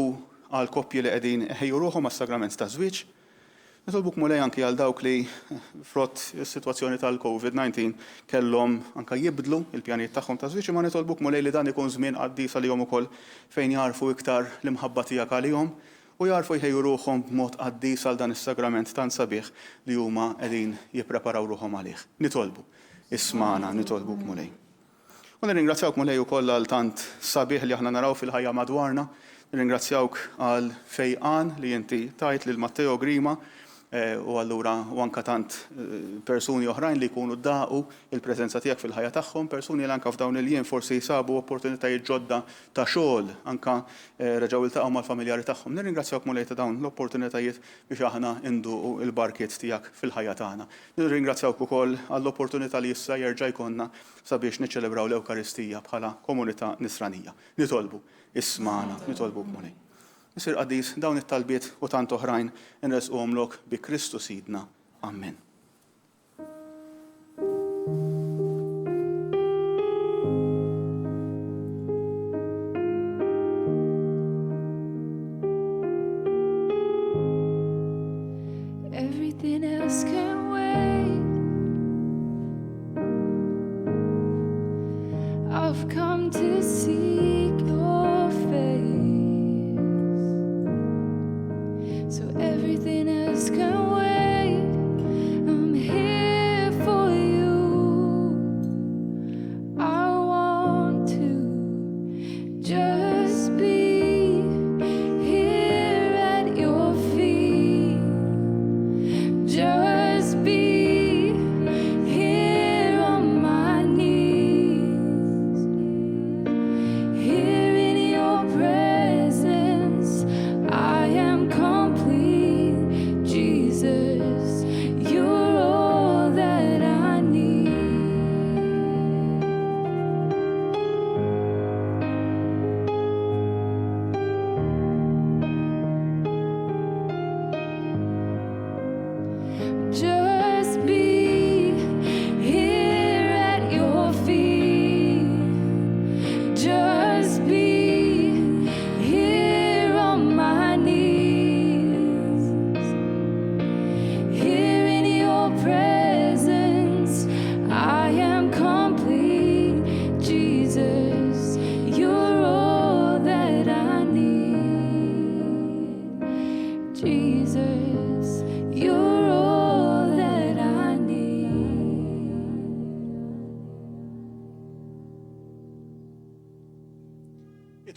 għal koppji li qegħdin iħejju ruħhom għas-sagrament ta' żwieġ. Nitolbuk mulej anki għal dawk li frott is-sitwazzjoni tal-COVID-19 kellhom anke jibdlu il-pjanijiet tagħhom ta' żwieġ, imma nitolbuk mulej li dan ikun żmien qaddis għalihom ukoll fejn jarfu iktar l-imħabba tiegħek għalihom u jarfu jħejju ruħhom b'mod qaddis għal dan is-sagrament tant sabiħ li huma qegħdin jippreparaw ruħhom għalih. Nitolbu, ismana, nitolbuk mulej. U nirringrazzjawk mulej ukoll għal tant sabiħ li aħna naraw fil-ħajja madwarna. Nirringrazzjawk għal fejqan li inti tajt lil Matteo Grima u allura u anka tant persuni oħrajn li jkunu daqu il-preżenza tiegħek fil-ħajja tagħhom, persuni li anke f'dawn il-jiem forsi jsabu opportunitajiet ġodda ta' xogħol, anke reġgħu iltaqgħu mal-familjari tagħhom. Nirringrazzjawk mulej ta' dawn l-opportunitajiet biex aħna induqu il-barkiet tiegħek fil-ħajja tagħna. Nirringrazzjawk ukoll għall-opportunità li issa jerġa' jkollna sabiex niċċelebraw l-Ewkaristija bħala komunità nisranija. Nitolbu, ismana, nitolbuk mulej. Isir qaddis dawn it-talbiet u tant oħrajn inresquhomlok bi Kristu Sidna. Amen. Everything else can wait. I've come to seek your face. So everything else can wait. I'm here for you. I want to just be here at your feet. Just be here on my knees.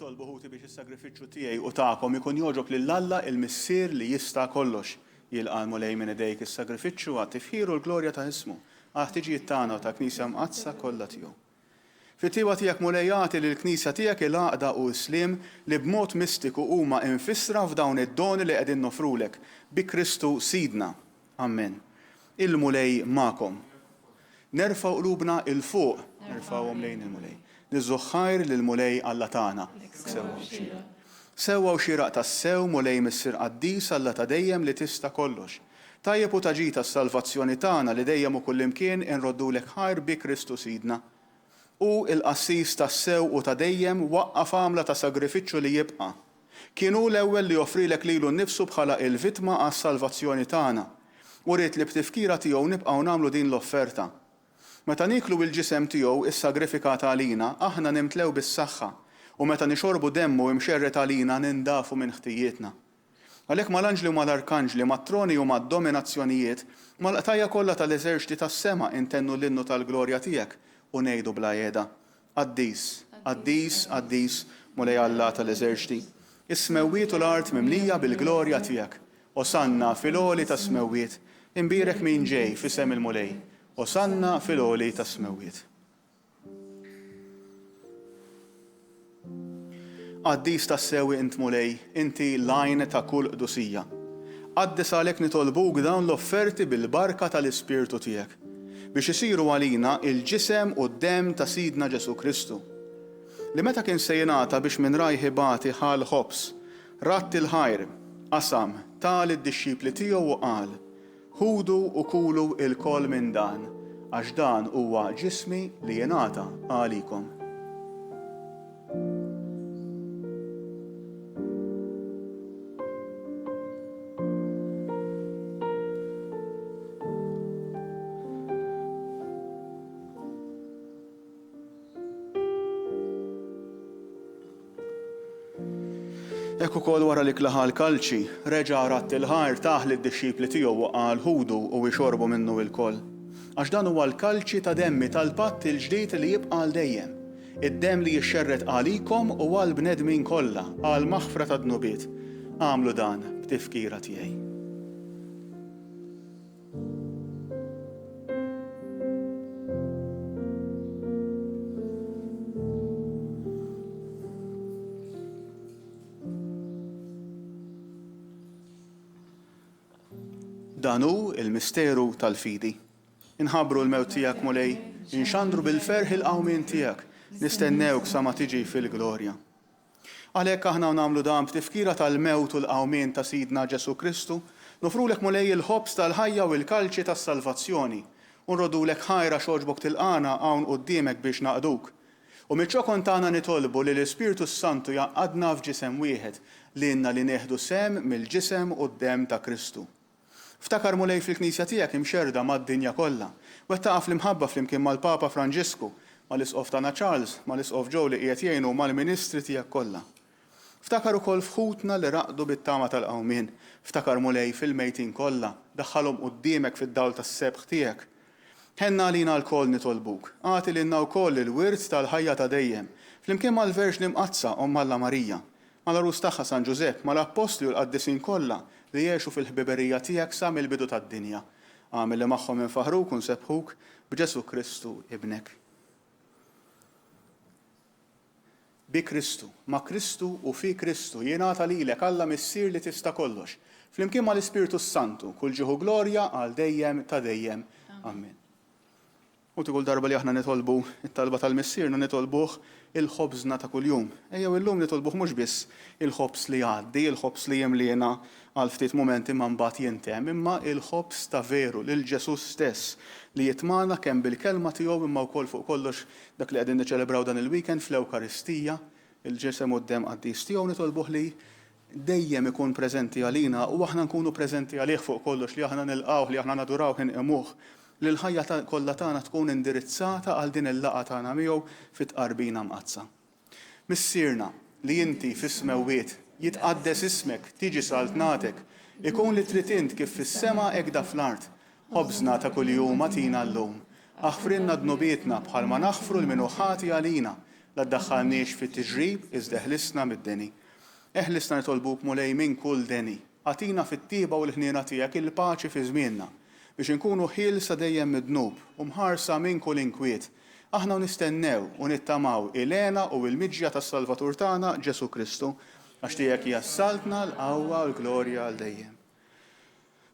nitolbu ħuti biex is-sagrifiċċju tiegħi u tagħkom ikun joġob lil Alla il-Missier li jista' kollox jilqa' mulej minn idejk is-sagrifiċċju għat-tifħir u l-glorja ta' ismu għat-tiġijiet tagħna u ta' Knisja mqazza kollha tiegħu. Fit-tiewa tiegħek mulej jagħti lill-Knisja tiegħek il-għaqda u s-slim li b'mod mistiku huma infissra f'dawn id-doni li qegħdin nofrulek bi Kristu Sidna. Amen. Il-mulej magħkom. Nerfgħu qlubna il fuq, nerfgħuhom lejn il-mulej. Niżuħħajr lill-mulej Alla tagħna. Sewwa u xieraq tas-sew mulej missier qaddis Alla ta' dejjem li tista' kollox. Tajjeb u taġi tas-salvazzjoni tagħna li dejjem u kullimkien inroddulek ħajr bi Kristu Sidna. U l-qassis tas-sew u ta' dejjem waqqaf għamla ta' sagrifiċċju li jibqa'. Kienu l-ewwel li joffrilek lilu nnifsu bħala il-vittma għas-salvazzjoni tagħna. U rrid li b'tifkira tiegħu nibqgħu nagħmlu din l-offerta. Meta niklu il-ġisem tiegħu is-sagrifikat għalina, aħna nimtlew bis-saħħa u meta nixorbu demmu imxerret għalina nindafu minn ħtijietna. Għalhekk mal-anġli u mal-arkanġli, mat-troni u mad-dominazzjonijiet, mal-qtajja kollha tal-eżerċti tas-sema intennu l-innu tal-glorja tiegħek u ngħidu bla jeda. Qaddis, qaddis, qaddis, mulej Alla tal-eżerċti. Is-smewwiet u l-art mimlija bil-glorja tiegħek. Osanna fil-għoli tas-smewwiet, imbierek min ġej f'isem il-mulej. Osanna fil-għoli tas-smewwiet. Qaddis tas-sewi int mulej, inti lajn ta' kull qdusija. Qaddis għalhekk nitolbuk dawn l-offerti bil-barka tal-Ispirtu tiegħek biex isiru għalina il-ġisem u d-dem ta' Sidna Ġesu Kristu. Li meta kien se jingħata biex minn rajħi bati ħal ħobs, ratt il-ħajr, qasam, tal id-dixxipli tiegħu u qal: ħudu u kulu il-kol minn dan, għax dan huwa ġismi li jingħata għalikom. Ekk ukoll wara li klaħa l-kalċi, reġa' ratt il-ħajr taħli d-dixxipli tiegħu u qal ħudu u jxorbu minnu l-koll. Għax dan huwa l-kalċi ta' demmi tal-patt il-ġdid li jibqa' għal dejjem. Id-demm li jixxerret għalikom u għal bnedmin kollha għal maħfra ta' dnubiet. Għamlu dan b'tifkira tiegħi. Dan hu il-misteru tal-fidi. Inħabbru l-mewt tiegħek mulej, inxandru bil-ferħ il-qawmien tiegħek, nistennewk sa ma tiġi fil-glorja. Għalhekk aħna nagħmlu dan b'tifkira tal-mewt u l-qawmien ta' Sidna Ġesu Kristu, nofrulek mulej il-ħobs tal-ħajja u l-kalċi tas-salvazzjoni, u nrodulek ħajra xogħġbok tilqana hawn quddiemek biex naqduk. U mill-ċokon tagħna nitolbu li l-Ispirtu Santu jaqadna f'ġisem wieħed li inna li neħdu sem mill-ġisem u d-dem ta' Kristu. Ftakar mulej fil-Knisja tiegħek imxerda mad-dinja kollha, u qed taqaf l-imħabba flimkien mal-Papa Franġisku, mal-Isqof tagħna Charles, mal-Isqof Joe li qiegħed jgħinu mal-Ministri tiegħek kollha. Ftakar ukoll fħutna li raqdu bit-tama tal-qawmien, ftakar mulej fil-mejtin kollha, daħħalhom quddiemek fid-dawl tas-sebħ tiegħek. Ħenna għalina l-koll nitolbuk, għati lilna wkoll il-wirt tal-ħajja ta' dejjem, flimkien mal-Verġni Mqazza Omm Alla Marija, mal-Arus tagħha San Ġusepp, mal-Apostli u l-Qaddisin kollha li jgħixu fil-ħbiberija tiegħek sa mill-bidu tad-dinja. Għamel li magħhom infaħruk u nsebħuk b'Ġesu Kristu ibnek. Bi Kristu, ma' Kristu u fi Kristu jingħata lilek Alla missier li tista' kollox. Flimkien mal-Ispirtu Santu, kull ġieħu glorja għal dejjem ta' dejjem. Amen. U kull darba li aħna nitolbu it-talba tal-missier nitolbuh il-ħobżna ta' kuljum. Ejjew illum nitolbuh mhux biss il-ħobs li għaddi, il-ħobs li jemliena għal ftit momenti ma mbagħad jintemm, imma il-ħobs ta' veru lil Ġesu stess li jitmana kemm bil-kelma tiegħu imma wkoll fuq kollox dak li qegħdin niċċelebraw dan il-weekend fl-Ewkaristija, il-ġisem u d-dem qaddis tiegħu nitolbuh li dejjem ikun preżenti għalina u aħna nkunu preżenti għalih fuq kollox li aħna nilqgħu li aħna nadurawh inqimuh li l-ħajja kollha tagħna tkun indirizzata għal din il-laqgħa tagħna miegħu fit-Qarbina Mqazza. Missierna li inti fis-smewwiet jitqaddes ismek, tiġi saltnatek, ikun li trid int kif fis-sema hekk da fl-art. Ħobżna ta' kuljum atina llum. Aħfrinna dnubietna bħalma naħfru l-minuħati għalina La ddaħħalniex fit-tiġrib, iżda ħlisna mid-deni. Eħlisna nitolbuk mulej minn kull deni. Atina fit-tieba u l-ħniena tiegħek il-paċi fi żmienna biex inkunu ħielsa dejjem mid-dnub u mħarsa minn kull inkwiet. Aħna nistennew u nittamaw il-għena u l-miġja tas-Salvatur tagħna Ġesu Kristu għax tiegħek hija s-saltna l-qawwa u l-glorja għal dejjem.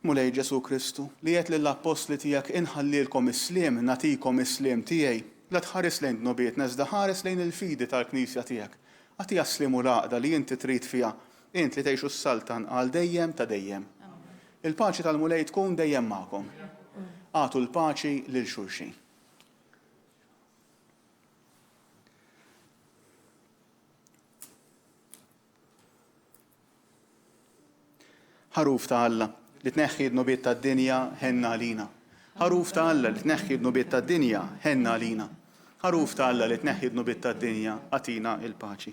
Mulej Ġesu Kristu li qed lill-apostli tiegħek inħallilkom is-sliem, nagħtikom is-sliem tiegħi. La tħares lejn dnobietna iżda ħares lejn il-fidi tal-Knisja tiegħek. Għati jaslim u laqda li inti trid fiha, int li tgħixu s-saltan għal dejjem ta' dejjem. Il-paċi tal-mulej tkun dejjem magħkom. Għatu l-paċi lil xulxin. Ħaruf ta' Alla li tneħħi d-nobiet tad-dinja ħenna għalina. Ħaruf ta' Alla li tneħħi d-nobiet tad-dinja ħenna għalina. Ħaruf ta' Alla li tneħħi d-nobiet tad-dinja għatina il-paċi.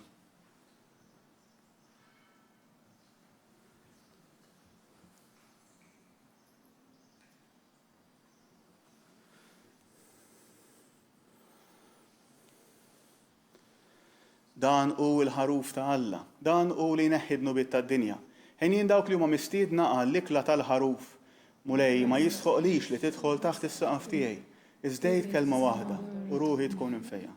Dan u l-ħaruf ta' Alla, dan u li jneħħi d-nobiet tad-dinja. Ħejjin dawk li huma mistiedna għall-ikla tal-ħaruf. Mulej ma jisħoqlix li tidħol taħt is-saqaf tiegħi. Iżdejt kelma waħda u ruħi tkun imfejja.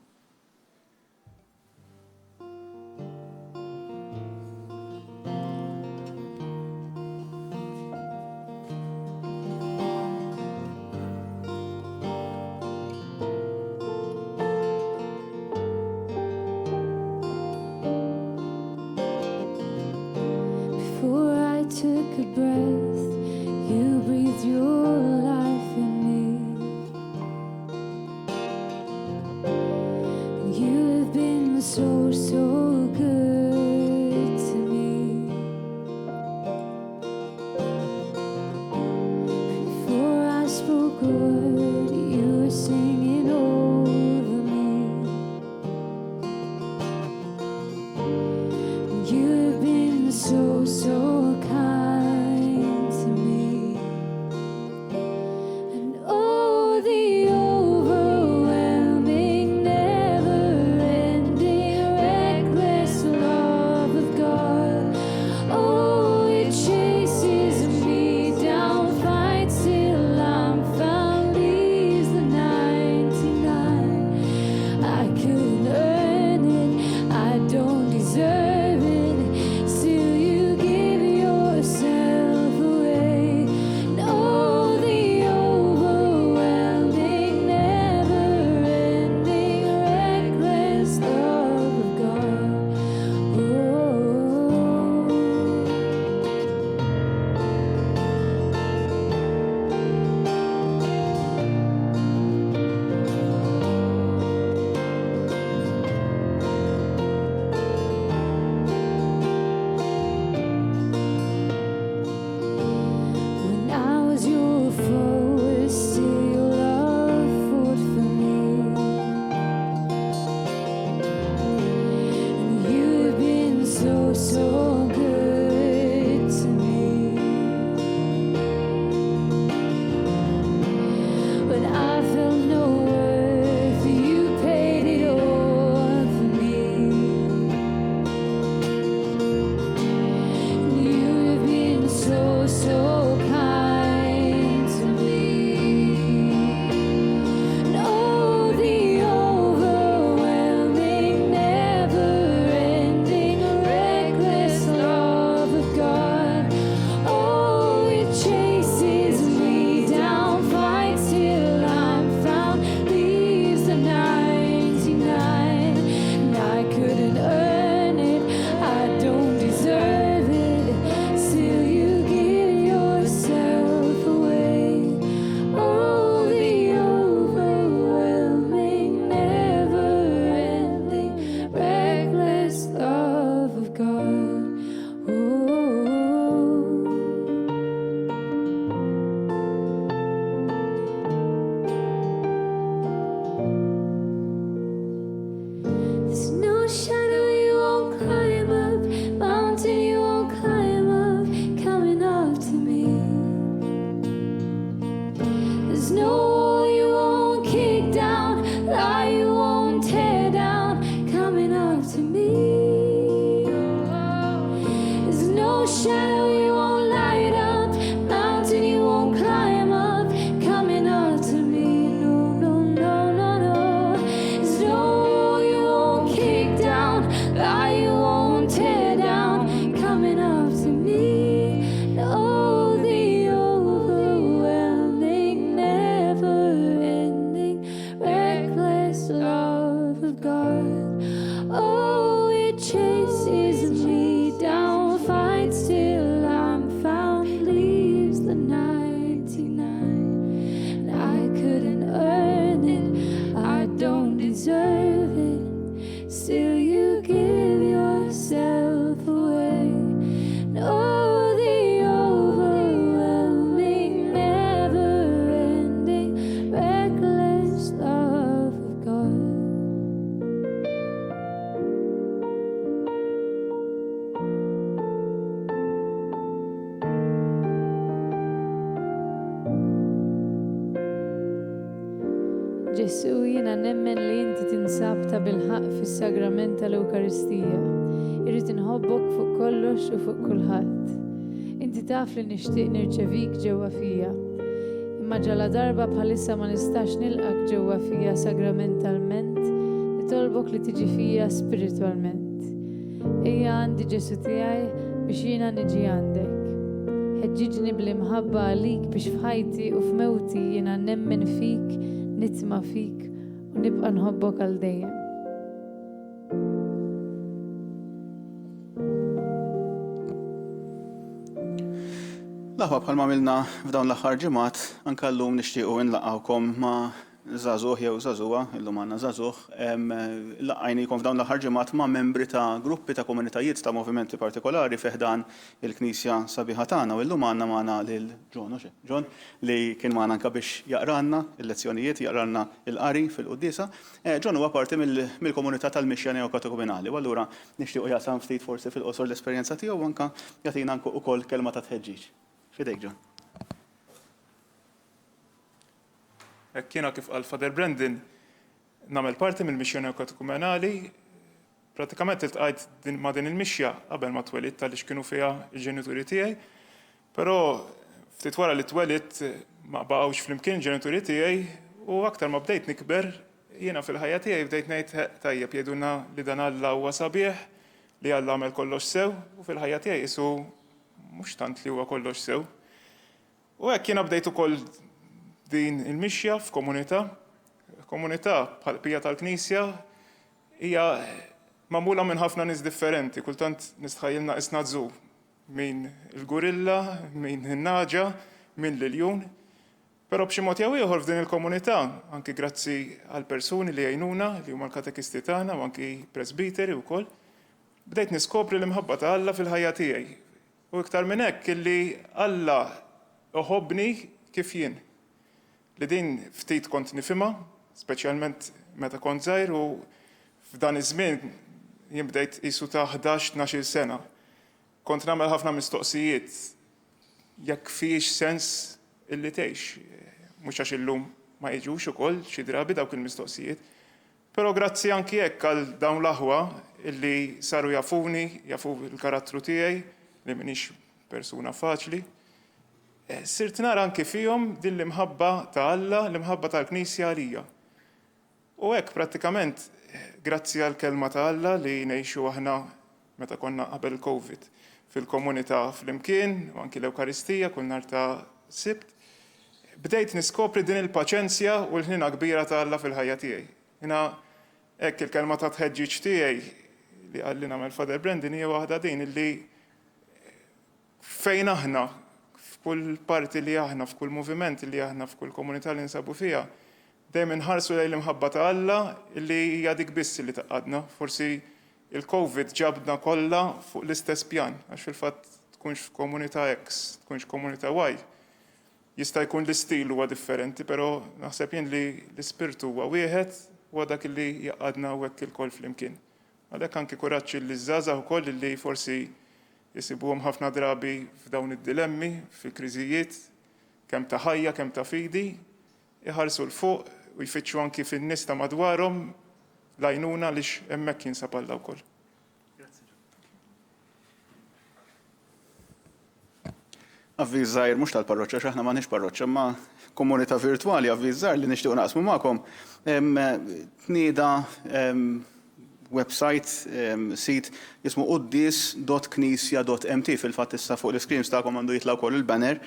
Before I took a breath, you breathed your life in me. You have been so, so good to me. Before I spoke a word, you were singing over me. You have been so, so kind to me. And oh, the overwhelming, never-ending, God. Oh, it chases me down, fights till I'm found, leaves the 99. And I couldn't earn it, I don't deserve it. Still you give yourself away. Oh, the overwhelming, never-ending, reckless love of God. Ġesu, jiena nemmen li inti tinsab ta' bil-ħaq fis-sagrament tal-Ewkaristija. Irrid inħobbok fuq kollox u fuq kulħadd. Inti taf li nixtieq nirċevik ġewwa fija. Imma ġala darba bħalissa ma nistax nilqak ġewwa fija sagramentalment, nitolbok li tiġi fija spiritwalment. Ejja għandi Ġesu tiegħi biex jiena niġi għandek. Ħeġġiġni bl-imħabba għalik biex f'ħajti u f'mewti jiena nemmen fik, nitma' fik u nibqa' nħobbok għal dejjem. L-aħwa bħalma għamilna f'dawn l-aħħar ġimgħat anke llum nixtiequ nlaqgħukom ma' żagħżugħ jew żagħżugħa, illum għandna żagħżugħ, laqgħajnikom f'dawn l-aħħar ġimgħat ma' membri ta' gruppi ta' komunitajiet ta' movimenti partikolari fih dan il-Knisja sabiħa tagħna u llum għandna magħna lil John li kien magħna anke biex jaqralna il-lezzjonijiet, jaqralna il-qari fil-quddiesa. John huwa parti mill-komunità tal-Mixja Neokatokumenali u allura nixtiequ jaqsam ftit forsi fil-qosor l-esperjenza tiegħu u anke jagħtina wkoll kelma ta' tħeġġiġ. Fidejk, John. Kiena kif qal Father Brendan nagħmel parti mill-Mixja Neokatokumenali, pratikament iltqajt ma' din il-mixja qabel ma twelid għaliex kienu fiha l-ġenituri tiegħi, però ftit wara li twelid ma baqgħux flimkien ġenituri tiegħi u aktar ma bdejt nikber jiena fil-ħajja tiegħi bdejt ngħid tajjeb jgħidulna li dan Alla huwa sabiħ, li Alla għamel kollox sew u fil-ħajja tiegħi isu mhux tant li huwa kollox sew. U hekk jiena bdejt ukoll din il-mixja f'komunità bħal pija tal-Knisja hija magħmula minn ħafna nies differenti, kultant nistħajjilna isna żu min il-gorilla, min in-naġa, min l-iljun. Però b'xi mod jew ieħor f'din il-komunità, anki grazzi għal persuni li jgħinuna li huma l-katekisti tagħna u anki presbiteri wkoll, bdejt niskopri l-imħabba ta' Alla fil-ħajja tiegħi. U iktar minn hekk illi Alla oħobbni kif jien. Li din ftit kont nifhimha, speċjalment meta kont żgħir u f'dan iż-żmien jien bdejt qisu ta' 11-12 sena. Kont nagħmel ħafna mistoqsijiet jekk fiex sens illi tgħix. Mhux għax illum ma jiġux ukoll xi drabi dawk il-mistoqsijiet. Però grazzi anki hekk għal dawn l-aħwa illi saru jafuni, jafu l-karattru tiegħi li m'iniex persuna faċli. Sirt nara anke fihom din l-imħabba ta' Alla, l-imħabba tal-Knisja għalija. U hekk prattikament grazzi għal kelma ta' Alla li ngħixu aħna meta konna qabel Covid fil-komunità fl-imkien u anki l-Ewkaristija kull nhar ta' Sibt, bdejt niskopri din il-paċenzja u l-ħnina kbira ta' Alla fil-ħajja tiegħi. Jiena hekk il-kelma ta' tħeġġiġ tiegħi li qalli nagħmel Father Brendan hija waħda din illi fejn aħna f'kull parti li aħna, f'kull moviment li aħna, f'kull komunità li nsabu fiha, dejjem inħarsu lejn l-imħabba ta' Alla li hija dik biss li taqadna. Forsi il-Covid ġabna kollha fuq l-istess pjan, għax fil-fatt tkunx f'komunità X, tkunx komunità Y. Jista' jkun l-istil huwa differenti, però naħseb jien li l-ispirtu huwa wieħed u dak li jaqadna hekk il-koll flimkien. Għalhekk anke kuraġġ li żgħażagħ ukoll li forsi jisibuhom ħafna drabi f'dawn id-dilemmi, fil-kriżijiet, kemm ta' ħajja, kemm ta' fidi, iħarsu l-fuq u jfittxu anki fin-nies ta' madwarhom l-għajnuna lix hemmhekk jinsab Alla wkoll. Avviż żgħir mhux tal-parroċċa x'aħna m'għandniex parroċċa, imma komunità virtwali avviż żgħar li nixtiequ naqsmu magħkom. Tnieda website, sit jismu qudies.knisja.mt fil-fatt issa fuq l-screens tagħkom għandu jitlaw wkoll il-banner.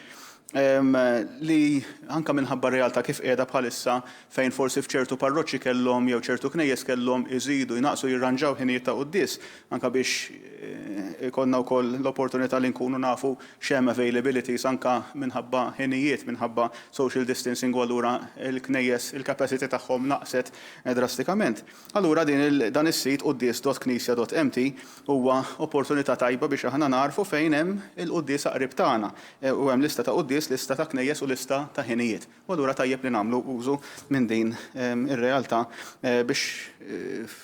li anka minħabba realtà kif qiegħda bħalissa fejn forsi f'ċertu parroċċi kellhom jew ċertu knejjes kellhom iżidu jnaqsu jirranġaw ħinijiet ta' qudies anka biex ikonna wkoll l-opportunità li nkunu nafu x'hemm availabilities anka minħabba ħinijiet minħabba social distancing u allura l-knejjes il-capacity tagħhom naqset drastikament. Allura dan is-sit qudies.knisja.mt huwa opportunità tajba biex aħna narfu fejn hemm il-qudies aqrib tagħna u hemm lista ta' qudies, lista ta' knejjes u lista ta' ħinijiet. U allura tajjeb li nagħmlu użu minn din ir-realtà biex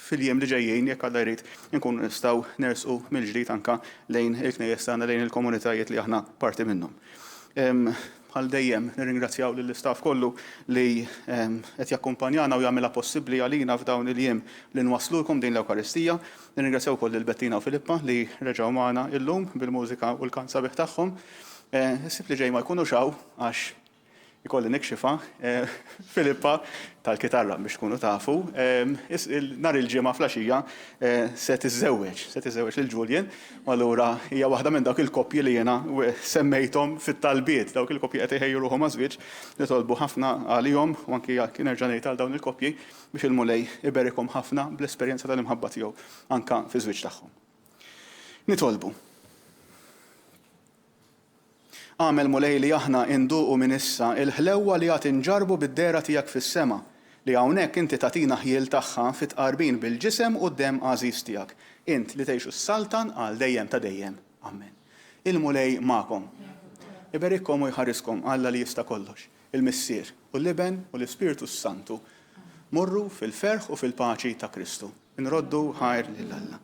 fil-jiem li ġejjin jekk Alla jrid inkunu nistgħu nersqu mill-ġdid anke lejn il-knejjes tagħna lejn il-komunitajiet li aħna parti minnhom. Bħal dejjem nirringrazzjaw lill-istaff kollu li qed jakkumpanjana u jagħmilha possibbli għalina f'dawn il-jiem li nwaslulkom din l-Ewkaristija. Nirringrazzjaw ukoll lil Bettina u Filippa li reġgħu magħna llum bil-mużika u l-kant sabiħ tagħhom. Sib li ġej ma jkunux hawn għax ikolli nikxifa Filippa tal-kitarra biex tkunu tafu. Nhar il-ġimgħa flaxija se tiżżewweġ lil Julian u allura hija waħda minn dawk il-koppji li jiena semmejthom fit-talbiet, dawk il-koppji qed iħejju ruħhom għażwieġ li tolbu ħafna għalihom u anke kien nerġa' ngħid għal dawn il-koppji biex il-Mulej iberikhom ħafna bl-esperjenza tal-imħabba tiegħu anke fi żwieġ tagħhom. Nitolbu. Għamel Mulej li aħna induqu minn issa il-ħlewwa li għad inġarbu bid-dera tiegħek fis-sema li hawnhekk inti tagħtina ħjiel tagħha fit-qarbin bil-ġisem quddiem għażiż tiegħek. Int li tgħixu s-saltan għal dejjem ta' dejjem. Amen. Il-Mulej magħkom. Iberikkom u jħariskom Alla li jista' kollox. Il-Missier u l-Liben u l-Ispiritu Santu. Morru fil-ferħ u fil-paċi ta' Kristu. Inroddu ħajr lil Alla.